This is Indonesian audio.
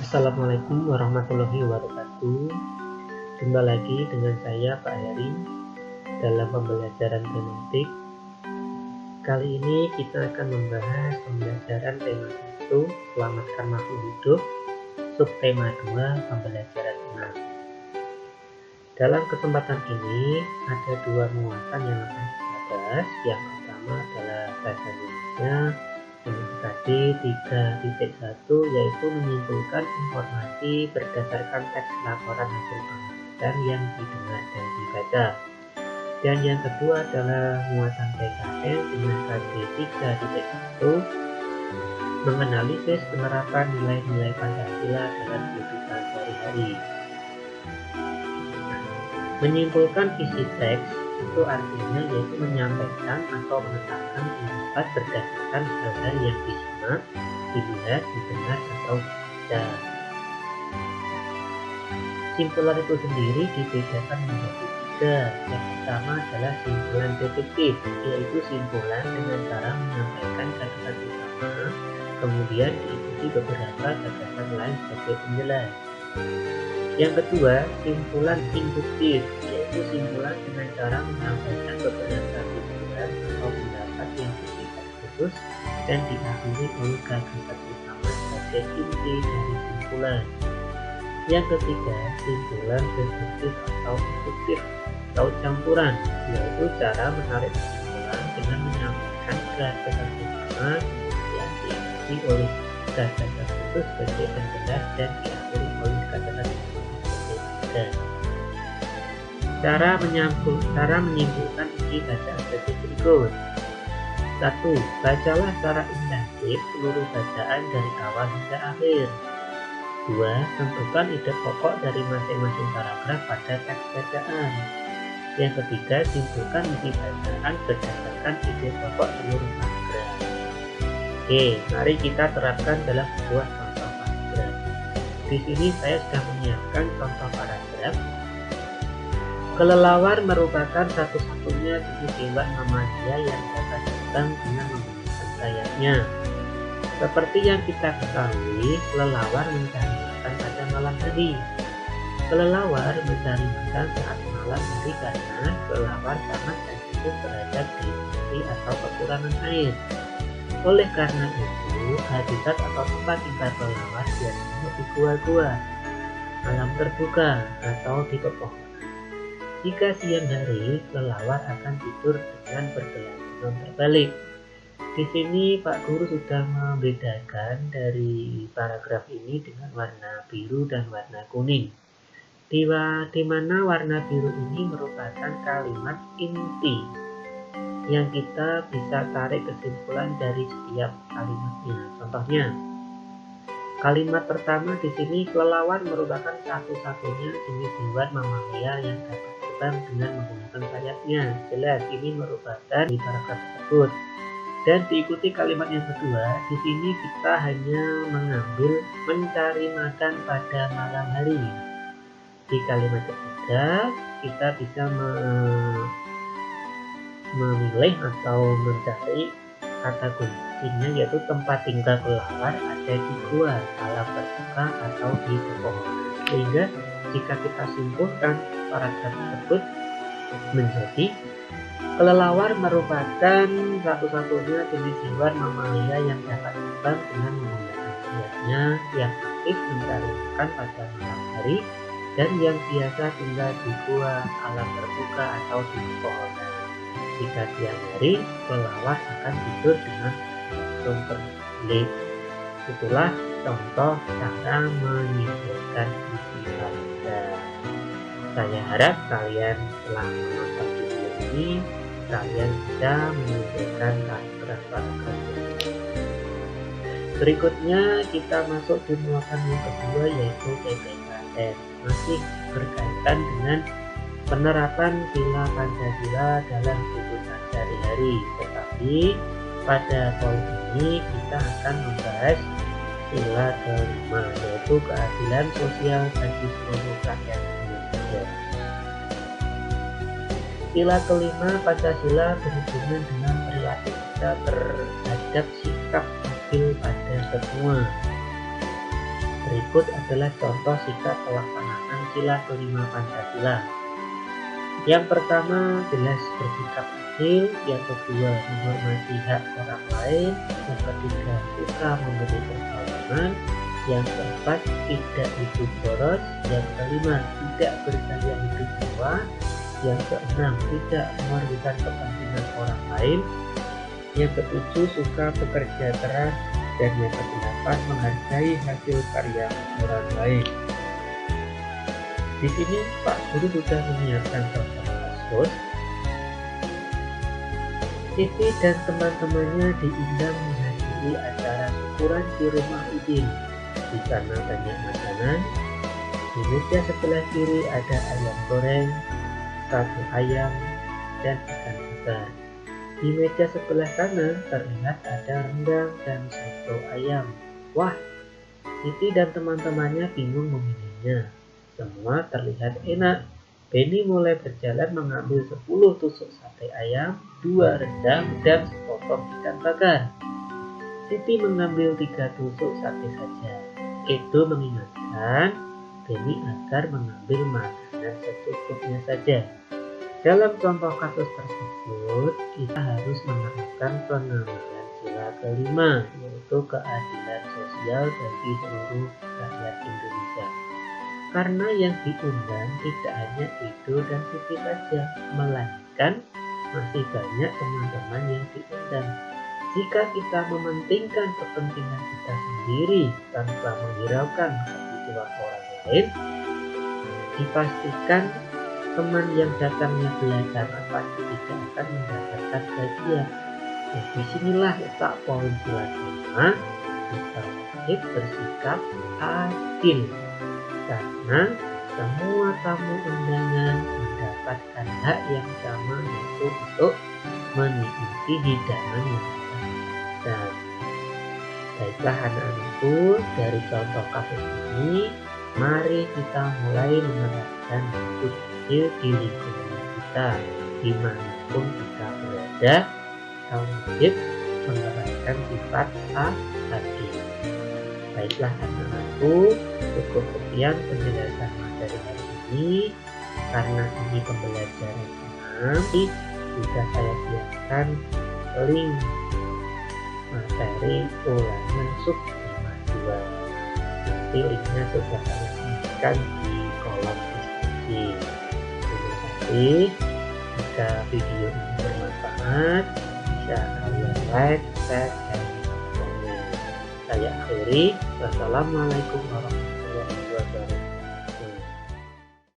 Assalamualaikum warahmatullahi wabarakatuh. Jumpa lagi dengan saya Pak Heri dalam pembelajaran tematik. Kali ini kita akan membahas pembelajaran tema 1, selamatkan makhluk hidup, subtema 2, pembelajaran 6. Dalam kesempatan ini ada dua muatan yang akan kita bahas. Yang pertama adalah bahasa Indonesia tadi 3.1, yaitu menyimpulkan informasi berdasarkan teks laporan hasil pengamatan yang didengar dan dibaca. Dan yang kedua adalah muatan PKN dengan KD 3.1, menganalisis penerapan nilai-nilai Pancasila dalam kehidupan sehari-hari. Menyimpulkan isi teks itu artinya yaitu menyampaikan atau menetapkan pendapat berdasarkan hal-hal yang disimak, dilihat, didengar, atau dibaca. Simpulan itu sendiri dibedakan menjadi 3. Yang pertama adalah simpulan deduktif, yaitu simpulan dengan cara menyampaikan kata-kata utama, kemudian diikuti beberapa gagasan lain sebagai penjelas. Yang kedua, simpulan induktif, yaitu simpulan dengan cara menyampaikan beberapa pikiran atau pendapat yang bersifat khusus dan diakhiri oleh gagasan utama sebagai inti dari simpulan. Yang ketiga, simpulan deduktif atau induktif atau campuran, yaitu cara menarik kesimpulan dengan menyampaikan gagasan utama yang diikuti oleh gagasan khusus sebagai penjelas dan diakhiri oleh gagasan utama sebagai penjelas. Cara menyimpulkan isi bacaan sebagai berikut. 1. Bacalah secara intensif seluruh bacaan dari awal hingga akhir. 2. Tentukan ide pokok dari masing-masing paragraf pada teks bacaan. Yang ketiga, simpulkan isi bacaan berdasarkan ide pokok seluruh paragraf. Oke, mari kita terapkan dalam sebuah contoh paragraf. Di sini saya sudah menyiapkan contoh paragraf. Kelelawar merupakan satu-satunya jenis hewan mamalia yang dapat terbang dengan menggunakan sayapnya. Seperti yang kita ketahui, kelelawar mencari makan pada malam hari. Kelelawar mencari makan saat malam hari karena kelelawar sangat sensitif terhadap dehidrasi atau kekurangan air. Oleh karena itu, habitat atau tempat tinggal kelelawar biasanya di gua-gua, alam terbuka, atau di pepohonan. Jika siang hari, kelelawar akan tidur dengan bergelantungan terbalik. Di sini Pak Guru sudah membedakan dari paragraf ini dengan warna biru dan warna kuning. Di mana warna biru ini merupakan kalimat inti yang kita bisa tarik kesimpulan dari setiap kalimatnya. Contohnya, kalimat pertama di sini, kelelawar merupakan satu-satunya jenis hewan mamalia yang dapat terbang dengan menggunakan sayapnya. Jelas ini merupakan di paragraf tersebut. Dan diikuti kalimat yang kedua, di sini kita hanya mengambil mencari makan pada malam hari. Di kalimat ketiga, kita bisa memilih atau mencari kata kuncinya, yaitu tempat tinggal kelelawar ada di gua, alam terbuka, atau di pepohonan. Sehingga jika kita simpulkan paragraf tersebut menjadi kelelawar merupakan satu-satunya jenis hewan mamalia yang dapat terbang dengan menggunakan sayapnya, yang aktif mencari makan pada malam hari, dan yang biasa tinggal di gua, alam terbuka, atau di pepohonan. Jika siang hari, kelelawar akan tidur dengan jantung terbalik. Itulah contoh cara menyimpulkan isi paragraf. Saya harap kalian setelah menonton video ini, kalian bisa menyimpulkan paragraf-paragraf ini. Berikutnya kita masuk di muatan yang kedua, yaitu PPKN. Masih berkaitan dengan penerapan sila Pancasila dalam kehidupan sehari-hari. Tetapi pada poin ini kita akan membahas sila kelima, yaitu keadilan sosial bagi seluruh rakyat Indonesia. Sila kelima Pancasila berhubungan dengan perilaku kita terhadap sikap adil pada semua. Berikut adalah contoh sikap pelaksanaan sila kelima Pancasila. Yang pertama, jelas bersikap adil. Yang kedua, menghormati hak orang lain. Yang ketiga, suka memberi pertolongan. Yang keempat, tidak hidup boros. Yang kelima, tidak bergaya hidup mewah. Yang keenam, tidak merugikan kepentingan orang lain. Yang ketujuh, suka bekerja keras. Dan yang kedelapan, menghargai hasil karya orang lain. Di sini Pak Guru sudah menyiapkan contoh kasus. Siti dan teman-temannya diundang menghadiri acara syukuran di rumah Udin. Di sana banyak makanan. Di meja sebelah kiri ada ayam goreng, satu ayam, dan ikan bakar. Di meja sebelah kanan terlihat ada rendang dan soto ayam. Wah, Siti dan teman-temannya bingung memilihnya. Semua terlihat enak. Benny mulai berjalan mengambil 10 tusuk sate ayam, 2 rendang, dan sepotong ikan bakar. Siti mengambil 3 tusuk sate saja. Edo mengingatkan Benny agar mengambil makanan secukupnya saja. Dalam contoh kasus tersebut, kita harus menerapkan pengertian sila kelima, yaitu keadilan sosial bagi seluruh rakyat Indonesia. Karena yang diundang tidak hanya Edo dan Siti saja, melainkan masih banyak teman-teman yang diundang. Jika kita mementingkan kepentingan kita sendiri tanpa menghiraukan kebutuhan orang lain, dipastikan teman yang datangnya belajar pasti tidak akan mendapatkan bagian. Nah, disinilah letak poin sila kelima. Kita wajib bersikap adil, karena semua tamu undangan mendapatkan hak yang sama, yaitu untuk menikmati hidangan yang dan baiklah anak-anakku, dari contoh kasus ini mari kita mulai menerapkan hidup adil di lingkungan kita. Dimanapun kita berada, kita wajib menerapkan sifat adil. Baiklah anak-anakku, cukup sekian penjelasan materi hari ini. Karena ini pembelajaran 6, sudah saya siapkan link materi ulangan sub 52. Nanti linknya sudah saya berikan di kolom deskripsi. Terima kasih. Jika video ini bermanfaat, bisa kalian like, share, dan komen. Saya akhiri. Wassalamualaikum warahmatullahi wabarakatuh.